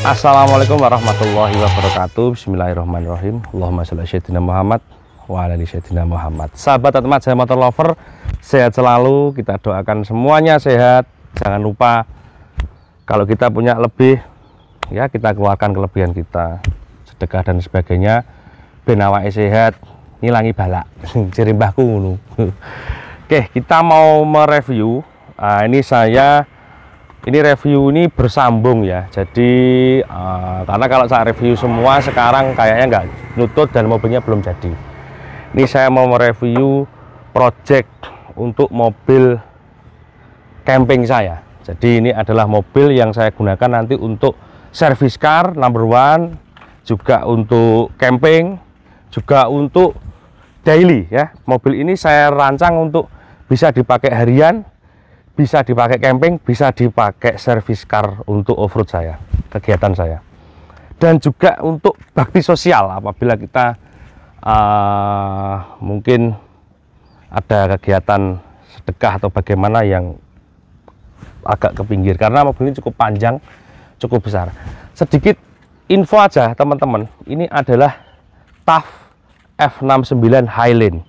Assalamualaikum warahmatullahi wabarakatuh. Bismillahirrahmanirrahim. Allahumma sholli ala sayyidina Muhammad wa ala ali sayyidina Muhammad. Sahabat Atmat saya motor lover, sehat selalu. Kita doakan semuanya sehat. Jangan lupa kalau kita punya lebih, ya kita keluarkan kelebihan kita, sedekah dan sebagainya. Ben awake sehat, ngilangi balak. Jere mbahku ngono. Oke, kita mau mereview. Ini review ini bersambung ya. Jadi karena kalau saya review semua sekarang kayaknya nggak nutut dan mobilnya belum jadi. Ini saya mau mereview project untuk mobil camping saya. Jadi ini adalah mobil yang saya gunakan nanti untuk service car number one, juga untuk camping, juga untuk daily ya. Mobil ini saya rancang untuk bisa dipakai harian, bisa dipakai camping, bisa dipakai service car untuk off-road saya, kegiatan saya. Dan juga untuk bakti sosial apabila kita mungkin ada kegiatan sedekah atau bagaimana yang agak ke pinggir, karena mobil ini cukup panjang, cukup besar. Sedikit info aja teman-teman, ini adalah TAF F69 Highland,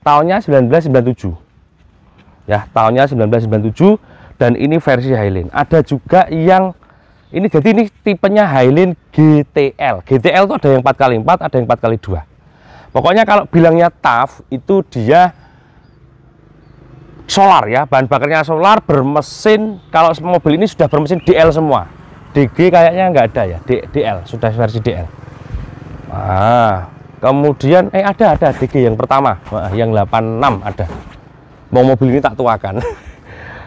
tahunnya 1997 ya, tahunnya 1997, dan ini versi Highland. Ada juga yang ini, jadi ini tipenya Highland GTL. GTL itu ada yang 4x4, ada yang 4x2. Pokoknya kalau bilangnya TAF itu dia solar ya, bahan bakarnya solar, bermesin. Kalau mobil ini sudah bermesin DL semua. DG kayaknya nggak ada ya, DL sudah versi DL. Nah, kemudian ada DG yang pertama, yang 86 ada. Mau mobil ini tak tuakan.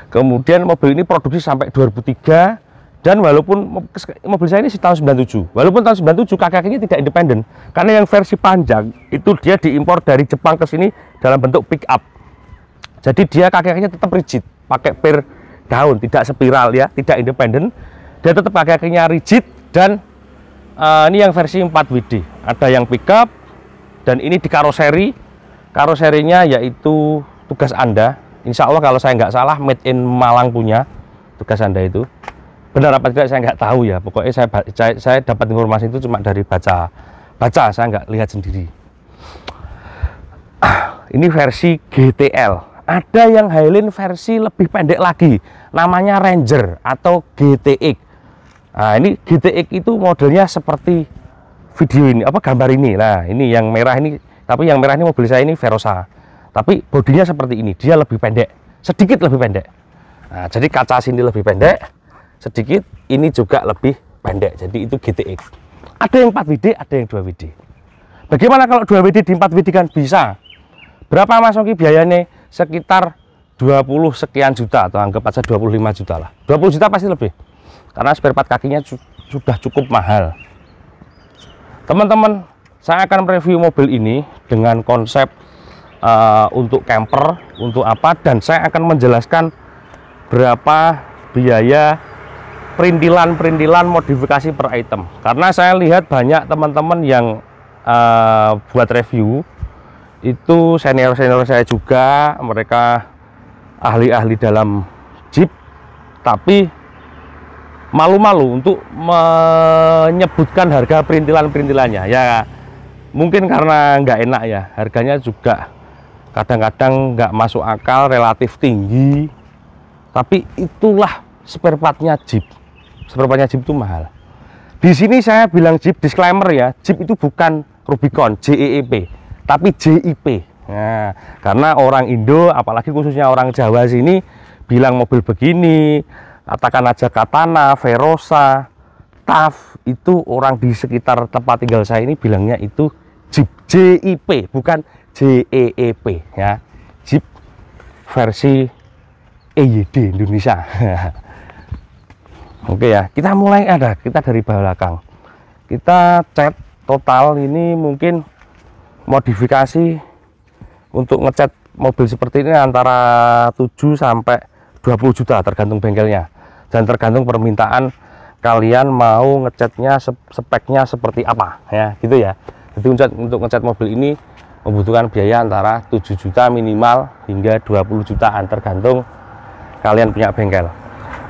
Kemudian mobil ini produksi sampai 2003, dan walaupun mobil saya ini tahun 97, walaupun tahun 97 kaki-kakinya tidak independen, karena yang versi panjang itu dia diimpor dari Jepang ke sini dalam bentuk pick up. Jadi dia kaki-kakinya tetap rigid, pakai per daun, tidak spiral ya, tidak independen. Dia tetap kaki-kakinya rigid, dan ini yang versi 4WD. Ada yang pick up, dan ini di karoseri. Karoserinya yaitu Tugas Anda, insya Allah kalau saya nggak salah made in Malang punya Tugas Anda itu. Benar apa tidak saya nggak tahu ya, pokoknya saya dapat informasi itu cuma dari baca, saya nggak lihat sendiri. Ini versi GTL. Ada yang Highland versi lebih pendek lagi, namanya Ranger atau GTX. Nah, ini GTX itu modelnya seperti video ini, gambar ini. Nah, ini yang merah ini, tapi yang merah ini mobil saya ini Verosa. Tapi bodinya seperti ini, dia lebih pendek, sedikit lebih pendek. Nah, jadi kaca sini lebih pendek sedikit, ini juga lebih pendek. Jadi itu GTX. Ada yang 4WD, ada yang 2WD. Bagaimana kalau 2WD di 4WD kan bisa? Berapa Mas Oki biayanya? Sekitar 20 sekian juta, atau anggap aja 25 juta lah. 20 juta pasti lebih, karena spare part kakinya sudah cukup mahal. Teman-teman, saya akan mereview mobil ini dengan konsep untuk camper, untuk apa, dan saya akan menjelaskan berapa biaya perintilan modifikasi per item. Karena saya lihat banyak teman-teman yang buat review itu senior saya juga, mereka ahli-ahli dalam Jeep, tapi malu-malu untuk menyebutkan harga perintilannya ya, mungkin karena nggak enak ya, harganya juga kadang-kadang nggak masuk akal, relatif tinggi. Tapi itulah spare partnya Jeep. Spare partnya Jeep itu mahal. Di sini saya bilang Jeep, disclaimer ya, Jeep itu bukan Rubicon JEEP, tapi JIP. Nah, karena orang Indo, apalagi khususnya orang Jawa sini, bilang mobil begini, katakan aja Katana, Verosa, TAF, itu orang di sekitar tempat tinggal saya ini bilangnya itu Jeep JIP, bukan JEEP ya. Jeep versi EYD Indonesia. Oke ya, kita mulai kita dari belakang. Kita cat total ini mungkin modifikasi untuk ngecat mobil seperti ini antara 7 sampai 20 juta tergantung bengkelnya dan tergantung permintaan kalian mau ngecatnya, speknya seperti apa ya, gitu ya. Jadi untuk ngecat mobil ini membutuhkan biaya antara 7 juta minimal hingga 20 jutaan tergantung kalian punya bengkel.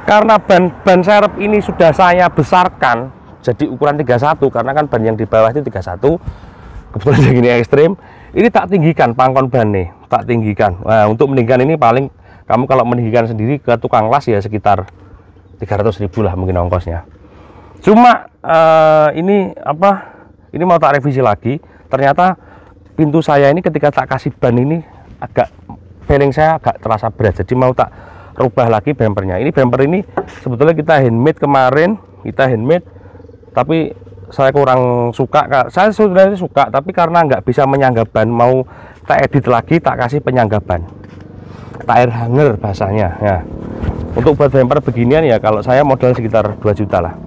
Karena ban serep ini sudah saya besarkan, jadi ukuran 31 karena kan ban yang di bawah itu 31. Kebetulan yang ini ekstrim, ini tak tinggikan pangkon ban nih, tak tinggikan. Nah, untuk meninggikan ini paling kamu kalau meninggikan sendiri ke tukang las ya sekitar 300.000 lah mungkin ongkosnya. Cuma ini apa? Ini mau tak revisi lagi. Ternyata pintu saya ini ketika tak kasih ban ini agak feeling saya agak terasa berat. Jadi mau tak rubah lagi bumpernya. Ini bumper ini sebetulnya kita handmade kemarin, tapi saya kurang suka. Saya sebenarnya suka, tapi karena nggak bisa menyangga ban, mau tak edit lagi, tak kasih penyangga ban, tire hanger bahasanya. Ya. Untuk buat bumper beginian ya, kalau saya modal sekitar 2 juta lah.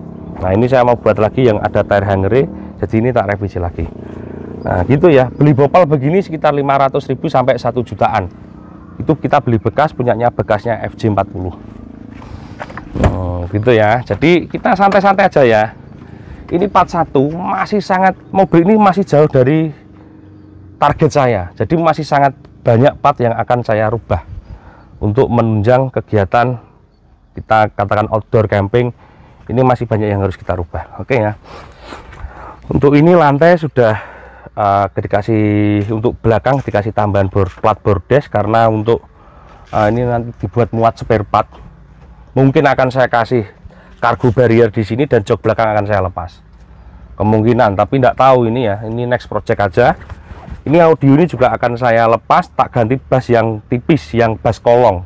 Nah ini saya mau buat lagi yang ada tire hanger, jadi ini tak revisi lagi. Nah gitu ya, beli bopal begini sekitar 500.000 sampai 1 jutaan. Itu kita beli bekas, punyanya bekasnya FJ40. Gitu ya, jadi kita santai-santai aja ya. Ini part 1 masih sangat, mobil ini masih jauh dari target saya. Jadi masih sangat banyak part yang akan saya rubah untuk menunjang kegiatan kita katakan outdoor camping. Ini masih banyak yang harus kita rubah. Oke ya. Untuk ini lantai sudah dikasih, untuk belakang dikasih tambahan plat bordes karena untuk ini nanti dibuat muat spare part. Mungkin akan saya kasih cargo barrier di sini dan jok belakang akan saya lepas. Kemungkinan, tapi tidak tahu ini ya. Ini next project aja. Ini audio ini juga akan saya lepas, tak ganti bass yang tipis, yang bass kolong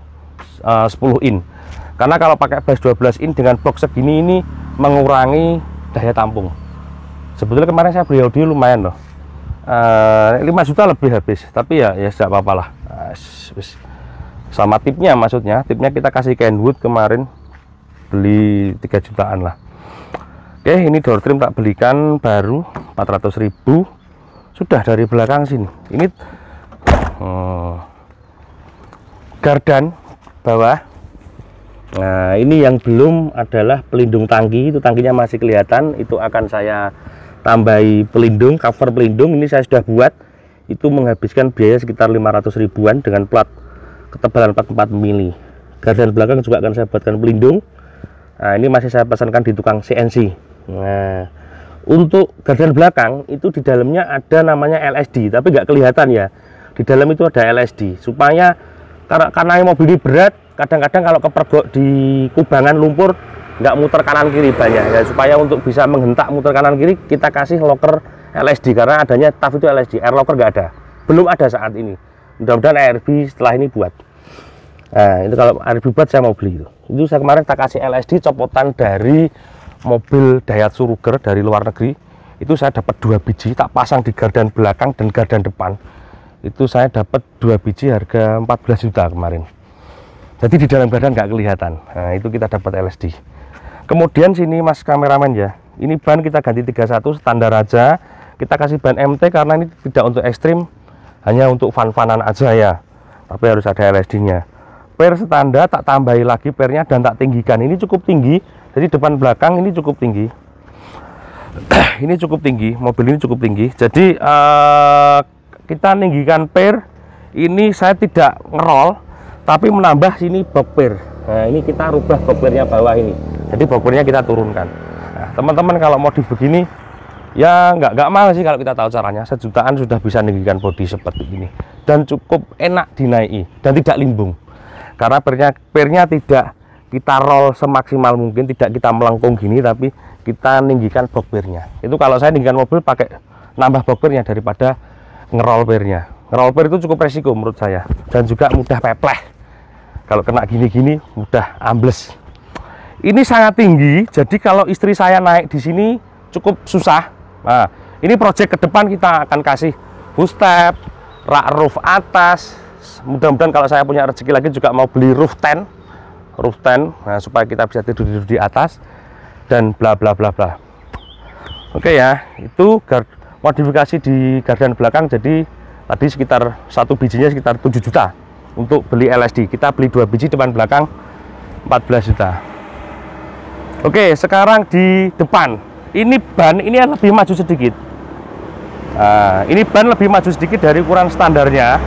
10 in. Karena kalau pakai bass 12 in dengan box segini ini mengurangi daya tampung. Sebetulnya kemarin saya beli audio lumayan loh. 5 juta lebih habis, tapi ya tidak apa-apa lah. Sama tipnya, maksudnya tipnya kita kasih Kenwood kemarin beli 3 jutaan lah. Oke, ini door trim tak belikan baru 400.000 sudah dari belakang sini. Ini gardan bawah. Nah ini yang belum adalah pelindung tangki, itu tangkinya masih kelihatan, itu akan saya tambahi pelindung, cover pelindung. Ini saya sudah buat, itu menghabiskan biaya sekitar 500 ribuan dengan plat ketebalan 44 mili. Gardan belakang juga akan saya buatkan pelindung. Nah ini masih saya pesankan di tukang CNC. Nah untuk gardan belakang itu di dalamnya ada namanya LSD, tapi nggak kelihatan ya. Di dalam itu ada LSD supaya karena mobil ini berat, kadang-kadang kalau kepergok di kubangan lumpur nggak muter kanan kiri banyak ya, supaya untuk bisa menghentak muter kanan kiri kita kasih locker LSD karena adanya TAF itu LSD, air locker nggak ada, belum ada saat ini. Mudah-mudahan ARB setelah ini buat. Nah itu kalau ARB buat saya mau beli itu saya kemarin tak kasih LSD copotan dari mobil Daihatsu Ruger dari luar negeri. Itu saya dapat 2 biji, tak pasang di gardan belakang dan gardan depan. Itu saya dapat 2 biji harga 14 juta kemarin. Jadi di dalam gardan nggak kelihatan. Nah itu kita dapat LSD. Kemudian sini mas kameramen ya, ini ban kita ganti 31 standar aja. Kita kasih ban MT karena ini tidak untuk ekstrim, hanya untuk fun-funan aja ya, tapi harus ada LSD nya. Per standar tak tambahi lagi pernya dan tak tinggikan. Ini cukup tinggi, jadi depan belakang ini cukup tinggi. Ini cukup tinggi, mobil ini cukup tinggi. Jadi kita tinggikan per ini, saya tidak ngerol tapi menambah sini box per. Nah ini kita rubah box pernya bawah ini, jadi box pernya kita turunkan. Nah teman-teman kalau modif begini ya nggak mahal sih kalau kita tahu caranya. 1 jutaan sudah bisa meninggikan bodi seperti ini dan cukup enak dinaiki dan tidak limbung karena pernya tidak kita roll semaksimal mungkin, tidak kita melengkung gini, tapi kita ninggikan box pernya. Itu kalau saya ninggikan mobil pakai nambah box pernya daripada ngerol pernya. Ngerol per itu cukup resiko menurut saya dan juga mudah pepleh. Kalau kena gini-gini mudah ambles. Ini sangat tinggi, jadi kalau istri saya naik di sini cukup susah. Nah, ini project ke depan kita akan kasih hood step, rak roof atas. Mudah-mudahan kalau saya punya rezeki lagi juga mau beli roof tent, nah, supaya kita bisa tidur di atas dan bla bla bla bla. Oke ya, itu modifikasi di gardan belakang. Jadi tadi sekitar 1 bijinya sekitar 7 juta untuk beli LSD. Kita beli 2 biji depan belakang 14 juta. Oke, sekarang di depan. Ini ban ini lebih maju sedikit. Nah, ini ban lebih maju sedikit dari ukuran standarnya.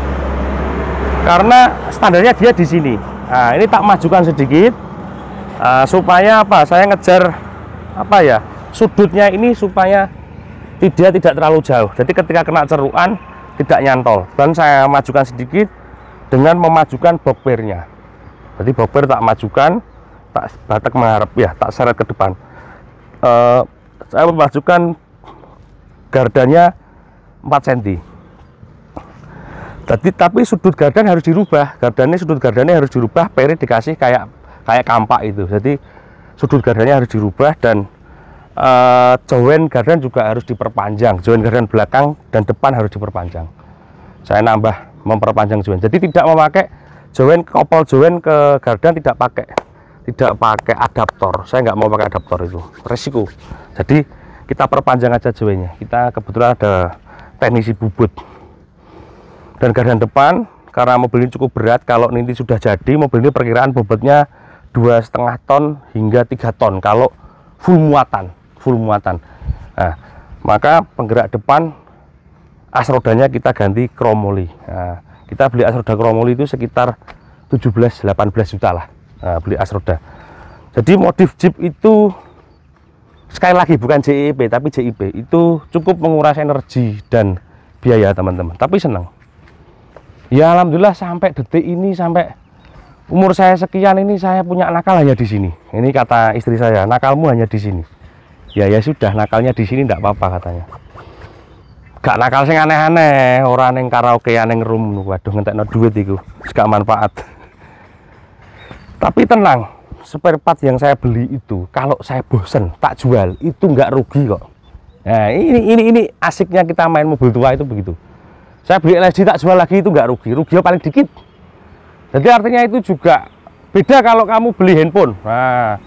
Karena standarnya dia di sini. Nah, ini tak majukan sedikit supaya apa? Saya ngejar apa ya? sudutnya ini supaya tidak terlalu jauh, jadi ketika kena ceruan tidak nyantol. Dan saya majukan sedikit dengan memajukan boxpernya. Jadi boxper tak majukan, tak batek menghadap ya, tak seret ke depan. Saya memajukan gardanya 4 cm. Tapi sudut gardan harus dirubah, sudut gardannya harus dirubah, peri dikasih kayak kampak itu. Jadi sudut gardannya harus dirubah, dan join gardan juga harus diperpanjang. Join gardan belakang dan depan harus diperpanjang. Saya memperpanjang join. Jadi tidak memakai join, kopel join ke gardan tidak pakai adaptor. Saya nggak mau pakai adaptor, itu resiko. Jadi kita perpanjang aja joinnya. Kita kebetulan ada teknisi bubut. Dan gardan depan, karena mobil ini cukup berat, kalau nanti sudah jadi, mobil ini perkiraan bobotnya 2,5 ton hingga 3 ton kalau full muatan. Nah, maka penggerak depan as rodanya kita ganti kromoli. Nah, kita beli as roda kromoli itu sekitar 17-18 juta lah, beli as roda. Jadi modif Jeep itu sekali lagi bukan JIP tapi JIP, itu cukup menguras energi dan biaya teman-teman, tapi senang ya. Alhamdulillah sampai detik ini, sampai umur saya sekian ini, saya punya nakal hanya di sini. Ini kata istri saya, nakalmu hanya di sini. Ya sudah, nakalnya di sini enggak apa-apa katanya. Gak nakal sing aneh-aneh, orang yang karaoke yang room, waduh ngentekno duit itu, gak manfaat. Tapi tenang, spare part yang saya beli itu kalau saya bosen tak jual, itu nggak rugi kok. Nah, ini asiknya kita main mobil tua itu begitu. Saya beli LSD tak jual lagi itu nggak rugi, paling dikit. Jadi artinya itu juga beda kalau kamu beli handphone. Nah,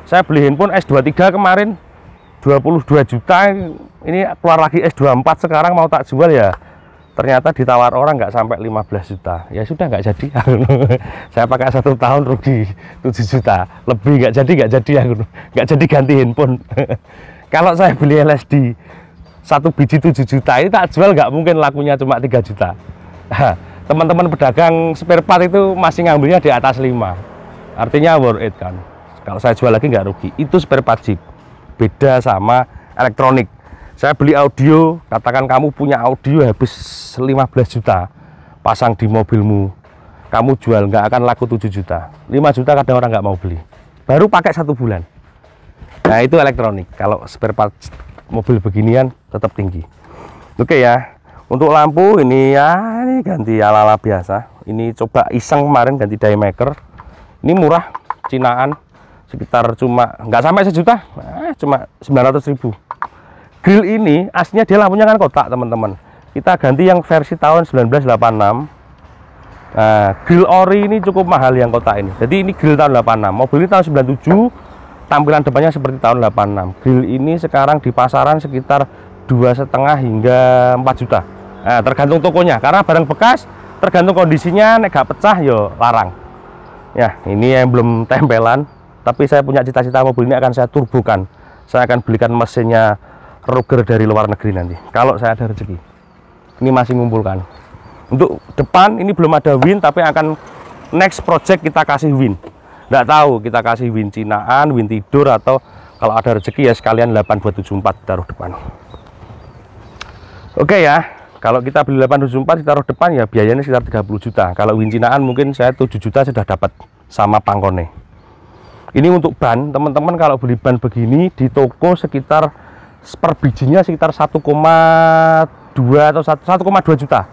saya beli handphone S23 kemarin 22 juta, ini keluar lagi S24 sekarang mau tak jual ya. Ternyata ditawar orang nggak sampai 15 juta. Ya sudah, nggak jadi. Saya pakai 1 tahun rugi 7 juta. Lebih nggak jadi aku. Nggak jadi ganti handphone. Kalau saya beli LSD 1 biji 7 juta, ini tak jual nggak mungkin lakunya cuma 3 juta. Teman-teman pedagang spare part itu masih ngambilnya di atas 5. Artinya worth it kan. Kalau saya jual lagi nggak rugi. Itu spare part Jeep. Beda sama elektronik. Saya beli audio, katakan kamu punya audio habis 15 juta, pasang di mobilmu, kamu jual nggak akan laku 7 juta. 5 juta kadang orang nggak mau beli. Baru pakai 1 bulan. Nah, itu elektronik. Kalau spare part mobil beginian tetap tinggi. Oke ya. Untuk lampu ini ya, ini ganti ala-ala biasa. Ini coba iseng kemarin ganti daymaker. Ini murah, cinaan, sekitar cuma nggak sampai 1 juta, cuma 900.000. Grill ini aslinya dia lampunya kan kotak teman-teman. Kita ganti yang versi tahun 1986. Nah, grill ori ini cukup mahal yang kotak ini. Jadi ini grill tahun 86. Mobil ini tahun 97. Tampilan depannya seperti tahun 86. Grill ini sekarang di pasaran sekitar 2,5 hingga 4 juta. Nah, tergantung tokonya. Karena barang bekas tergantung kondisinya, nek gak pecah yo larang. Ya, ini yang belum tempelan. Tapi saya punya cita-cita mobil ini akan saya turbokan. Saya akan belikan mesinnya Ruger dari luar negeri nanti kalau saya ada rezeki. Ini masih ngumpulkan. Untuk depan ini belum ada win, tapi akan next project kita kasih win. Nggak tahu kita kasih win cinaan, win tidur, atau kalau ada rezeki ya sekalian 8274 taruh depan. Oke ya, kalau kita beli 874 ditaruh depan ya biayanya sekitar 30 juta. Kalau win cinaan mungkin saya 7 juta sudah dapat sama pangkone. Ini untuk ban, teman-teman kalau beli ban begini di toko sekitar per bijinya sekitar 1,2 atau 1,2 juta.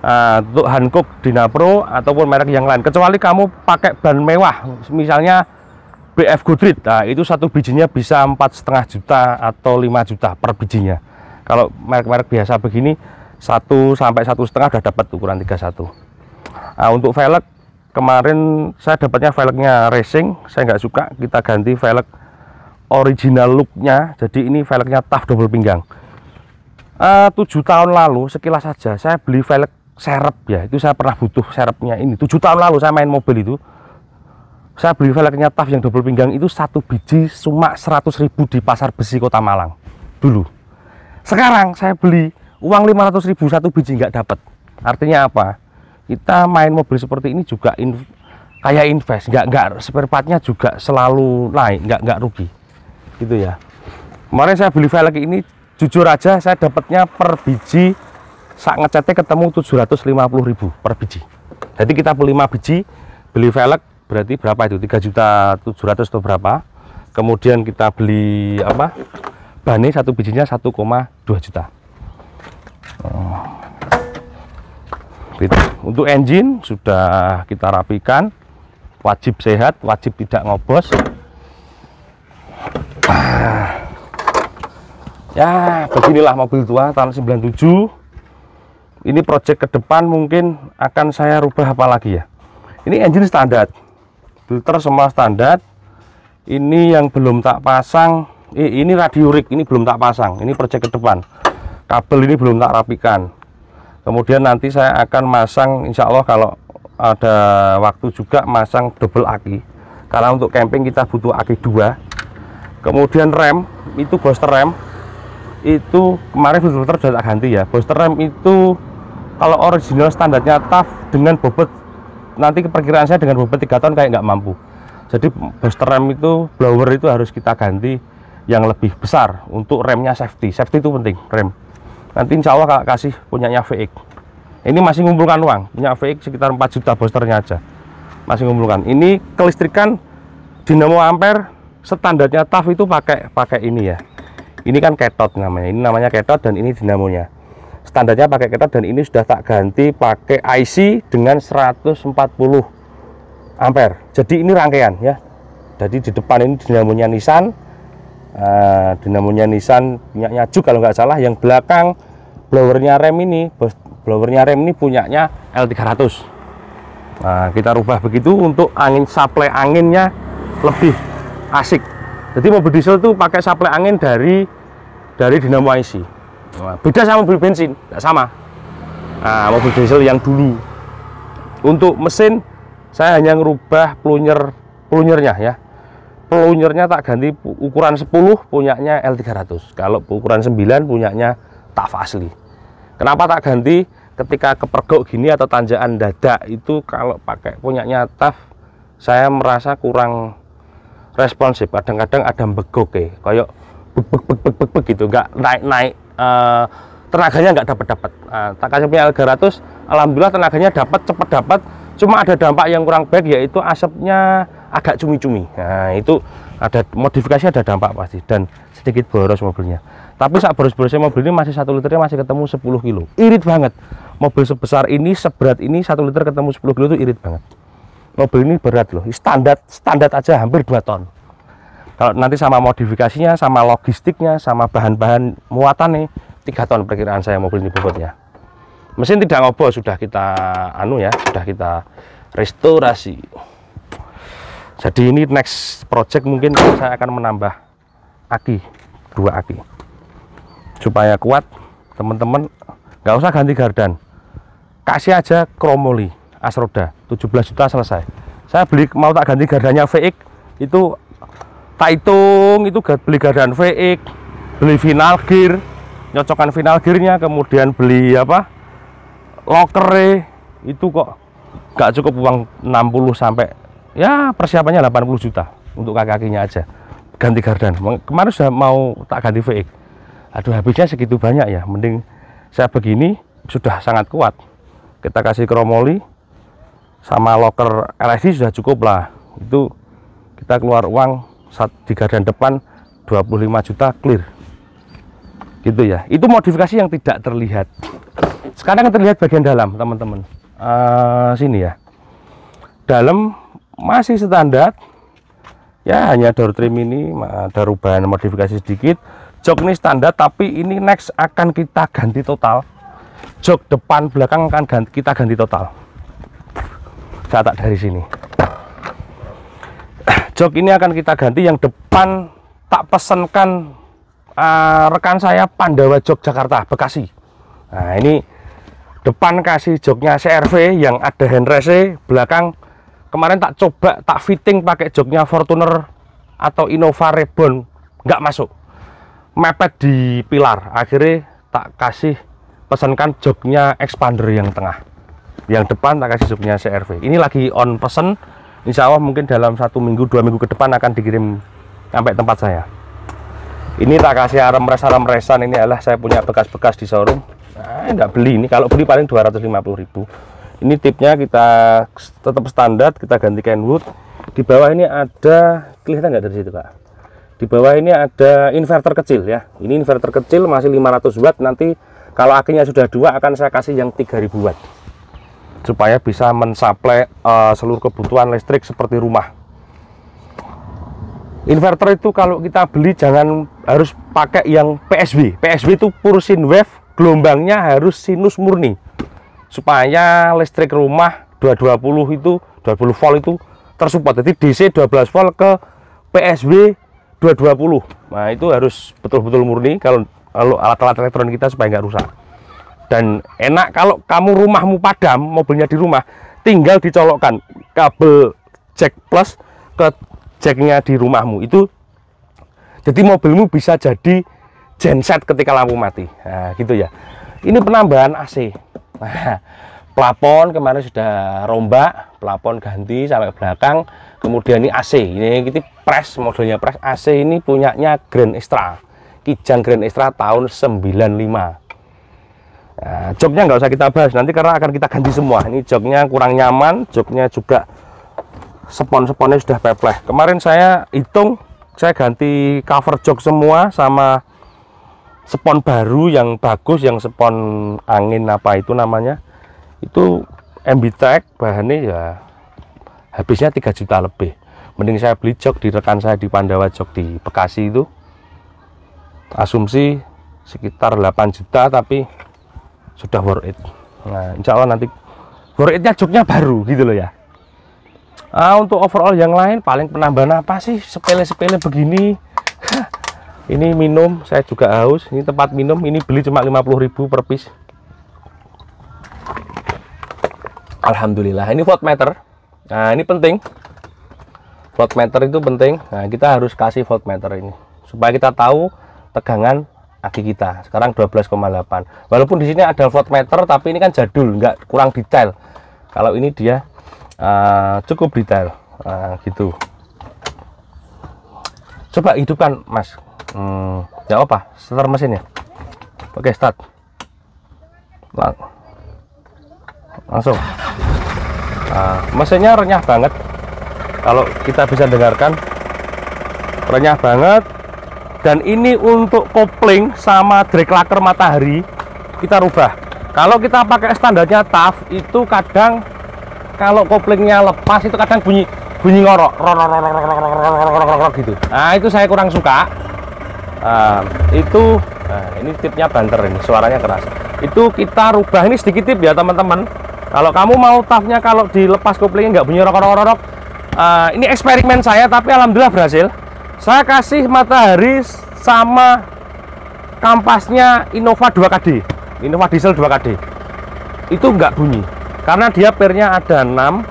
Nah, untuk Hankook, Dynapro ataupun merek yang lain, kecuali kamu pakai ban mewah misalnya BF Goodrich, nah itu 1 bijinya bisa 4,5 juta atau 5 juta per bijinya. Kalau merek-merek biasa begini 1 sampai 1,5 udah dapat ukuran 31. Nah, untuk velg kemarin saya dapatnya velgnya racing, saya nggak suka, kita ganti velg original looknya. Jadi ini velgnya tough double pinggang. 7 tahun lalu sekilas saja saya beli velg serep ya, itu saya pernah butuh serepnya ini. 7 tahun lalu saya main mobil itu, saya beli velgnya tough yang double pinggang itu 1 biji cuma 100.000 di pasar besi Kota Malang dulu. Sekarang saya beli uang 500.000 1 biji nggak dapat. Artinya apa? Kita main mobil seperti ini juga kayak invest, nggak spare partnya juga selalu naik, nggak rugi gitu ya. Kemarin saya beli velg ini, jujur aja saya dapatnya per biji sak ngecetnya ketemu 750.000 per biji. Jadi kita beli 5 biji, beli velg berarti berapa itu? 3.700.000 atau berapa? Kemudian kita beli apa? Bane satu bijinya 1,2 juta. Gitu. Untuk engine sudah kita rapikan, wajib sehat, wajib tidak ngobos. Ya, beginilah mobil tua tahun 97. Ini project ke depan mungkin akan saya rubah apa lagi ya. Ini engine standar, filter semua standar. Ini yang belum tak pasang, ini radio rig ini belum tak pasang. Ini project ke depan. Kabel ini belum tak rapikan. Kemudian nanti saya akan masang, insya Allah kalau ada waktu juga masang double aki. Karena untuk camping kita butuh aki 2. Kemudian rem, itu booster rem. Itu kemarin filter sudah tak ganti ya. Booster rem itu kalau original standarnya TAF dengan bobot, nanti perkiraan saya dengan bobot 3 ton kayak nggak mampu. Jadi booster rem itu, blower itu harus kita ganti yang lebih besar untuk remnya safety. Safety itu penting, rem. Nanti insya Allah kasih punyanya VX. Ini masih ngumpulkan uang, punya VX sekitar 4 juta boosternya aja. Masih ngumpulkan. Ini kelistrikan dinamo ampere standarnya TAF itu pakai ini ya. Ini kan cathode namanya. Ini namanya cathode dan ini dinamonya. Standarnya pakai cathode dan ini sudah tak ganti pakai IC dengan 140 ampere. Jadi ini rangkaian ya. Jadi di depan ini dinamonya Nissan. Dinamonya Nissan punyanya Juk kalau nggak salah. Yang belakang blowernya rem ini punyanya L300. Nah, kita rubah begitu untuk angin, supply anginnya lebih asik. Jadi mobil diesel itu pakai supply angin dari dinamo IC. Nah, beda sama mobil bensin, nggak sama. Nah, mobil diesel yang dulu. Untuk mesin saya hanya ngerubah plunyernya ya. Plunyernya tak ganti ukuran 10 punyanya L300. Kalau ukuran 9 punyanya TAF asli. Kenapa tak ganti? Ketika kepergok gini atau tanjakan dada itu kalau pakai punyanya TAF saya merasa kurang responsif. Kadang-kadang ada begok kayak bek gitu, nggak naik tenaganya nggak dapat. Tak kasih punya L300, alhamdulillah tenaganya dapat, cepat dapat. Cuma ada dampak yang kurang baik, yaitu asapnya agak cumi-cumi. Nah, itu ada modifikasi, ada dampak pasti, dan sedikit boros mobilnya. Tapi saat boros-borosnya mobil ini masih 1 liternya masih ketemu 10 kilo. Irit banget. Mobil sebesar ini, seberat ini, 1 liter ketemu 10 kilo itu irit banget. Mobil ini berat loh. Standar aja hampir 2 ton. Kalau nanti sama modifikasinya, sama logistiknya, sama bahan-bahan muatannya, 3 ton perkiraan saya mobil ini bobotnya. Mesin tidak ngobos, sudah kita sudah kita restorasi. Jadi ini next project mungkin saya akan menambah aki, 2 aki. Supaya kuat, teman-teman nggak usah ganti gardan. Kasih aja kromoli asroda, 17 juta selesai. Saya mau tak ganti gardannya VX, itu tak hitung, itu beli gardan VX, beli final gear, nyocokan final gearnya, kemudian beli loker itu kok gak cukup uang 60 sampai ya persiapannya 80 juta untuk kaki-kakinya aja ganti gardan. Kemarin sudah mau tak ganti VX, aduh habisnya segitu banyak ya, mending saya begini sudah sangat kuat. Kita kasih kromoli sama loker LSD sudah cukup lah. Itu kita keluar uang di gardan depan 25 juta clear gitu ya. Itu modifikasi yang tidak terlihat. Sekarang terlihat bagian dalam, teman-teman. Sini ya, dalam masih standar ya, hanya door trim ini ada perubahan modifikasi sedikit. Jok ini standar, tapi ini next akan kita ganti total. Jok depan belakang akan kita ganti total. Saya tak dari sini. Jok ini akan kita ganti, yang depan tak pesankan rekan saya Pandawa Jok Jakarta Bekasi. Nah, ini depan kasih joknya CRV yang ada handrest, belakang kemarin tak coba tak fitting pakai joknya Fortuner atau Innova Reborn, nggak masuk, mepet di pilar. Akhirnya tak kasih pesankan joknya expander yang tengah, yang depan tak kasih joknya CRV. Ini lagi on pesen, insya Allah mungkin dalam 1 minggu 2 minggu ke depan akan dikirim sampai tempat saya. Ini tak kasih arem-resan. Ini adalah saya punya bekas-bekas di showroom. Nah, nggak beli ini, kalau beli paling 250.000. Ini tipnya kita tetap standar, kita ganti Kenwood. Di bawah ini ada, kelihatan nggak dari situ Kak? Di bawah ini ada inverter kecil ya. Ini inverter kecil masih 500 watt. Nanti kalau akinya sudah 2 akan saya kasih yang 3000 watt. Supaya bisa mensuplai seluruh kebutuhan listrik seperti rumah. Inverter itu kalau kita beli jangan harus pakai yang PSB. PSB itu pure sine wave, gelombangnya harus sinus murni. Supaya listrik rumah 220 itu, 20 volt itu tersupport. Jadi DC 12 volt ke PSB 220. Nah, itu harus betul-betul murni kalau alat-alat elektronik kita supaya nggak rusak. Dan enak kalau kamu rumahmu padam, mobilnya di rumah, tinggal dicolokkan kabel jack plus ke jacknya di rumahmu. Itu jadi mobilmu bisa jadi genset ketika lampu mati. Nah, gitu ya. Ini penambahan AC. Nah, plafon kemarin sudah rombak, plafon ganti sampai belakang. Kemudian ini AC, ini press, modelnya press AC ini punyanya Grand Extra, Kijang Grand Extra tahun 95. Nah, joknya nggak usah kita bahas nanti karena akan kita ganti semua. Ini joknya kurang nyaman, joknya juga spon-sponnya sudah pepleh. Kemarin saya hitung, saya ganti cover jok semua sama spon baru yang bagus, yang spon angin apa itu namanya, itu MBTEK, bahannya ya habisnya 3 juta lebih. Mending saya beli jok di rekan saya di Pandawa Jok di Bekasi itu, asumsi sekitar 8 juta tapi sudah worth it. Nah, insya Allah nanti worth itnya joknya baru gitu loh ya. Untuk overall yang lain paling penambahan apa sih, sepele-sepele begini. Ini minum, saya juga haus. Ini tempat minum, ini beli cuma 50.000 per piece. Alhamdulillah. Ini voltmeter. Nah, ini penting. Voltmeter itu penting. Nah, kita harus kasih voltmeter ini supaya kita tahu tegangan aki kita. Sekarang 12,8. Walaupun di sini ada voltmeter, tapi ini kan jadul, nggak, kurang detail. Kalau ini dia cukup detail. Gitu. Coba hidupkan, Mas. Ya apa? Start mesinnya. Oke, start. Langsung. Mesinnya renyah banget. Kalau kita bisa dengarkan, renyah banget. Dan ini untuk kopling sama drag lacquer matahari kita rubah. Kalau kita pakai standarnya TAF itu kadang kalau koplingnya lepas itu kadang bunyi ngorok gitu. Nah, itu saya kurang suka. Ini tipnya banter, ini suaranya keras. Itu kita rubah, ini sedikit tip ya teman-teman. Kalau kamu mau TAF-nya kalau dilepas koplingnya nggak bunyi rok. Ini eksperimen saya tapi alhamdulillah berhasil. Saya kasih matahari sama kampasnya Innova 2KD, Innova diesel 2KD. Itu nggak bunyi karena dia pernya ada 6,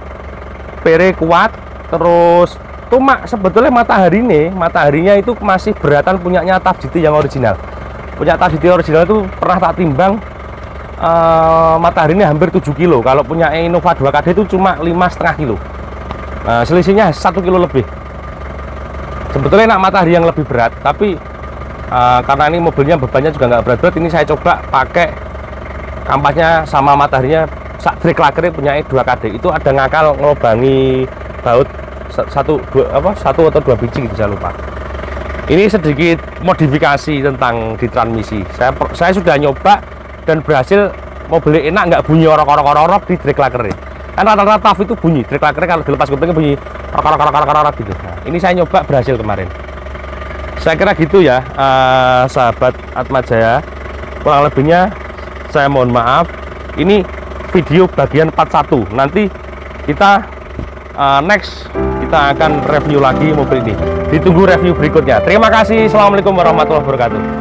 pere kuat. Terus cuma sebetulnya mataharinya itu masih beratan punyanya TAF GT yang original. Punya TAF GT original itu pernah tak timbang, mataharinya hampir 7 kilo. Kalau punya Innova 2KD itu cuma 5,5 kilo. Selisihnya 1 kilo lebih. Sebetulnya enak matahari yang lebih berat, tapi karena ini mobilnya bebannya juga nggak berat-berat, ini saya coba pakai kampasnya sama mataharinya drag lacquer punya 2KD. Itu ada ngakal ngelobangi baut satu atau dua biji gitu, saya lupa. Ini sedikit modifikasi tentang di transmisi. Saya sudah nyoba dan berhasil, mobilnya enak, nggak bunyi orok di drag lacquer. Kan rata-rata TAF itu bunyi, drag lacquer kalau dilepas koplingnya bunyi orok gitu. Nah, ini saya nyoba berhasil kemarin. Saya kira gitu ya, sahabat Atmajaya. Kurang lebihnya saya mohon maaf. Ini video bagian 41. Nanti kita next kita akan review lagi mobil ini. Ditunggu review berikutnya. Terima kasih. Assalamualaikum warahmatullahi wabarakatuh.